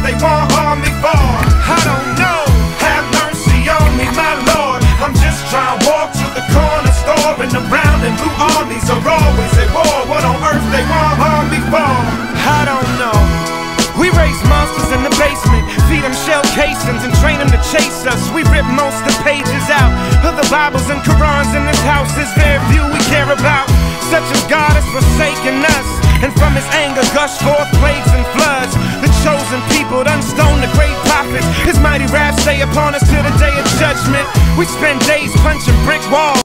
they want harm me for? I don't know. Have mercy on me, my Lord. I'm just trying to walk to the corner store, and around and blue armies are always at war. What on earth they want harm me for? I don't know. We raise monsters in the basement, feed them shell casings and train them to chase us. We rip most of the pages out of the Bibles and Qurans in this house. There's very few we care about, such as God has forsaken us, and from his anger gush forth plagues and floods. The chosen people done stoned the great prophets. His mighty wrath stay upon us till the day of judgment. We spend days punching brick walls.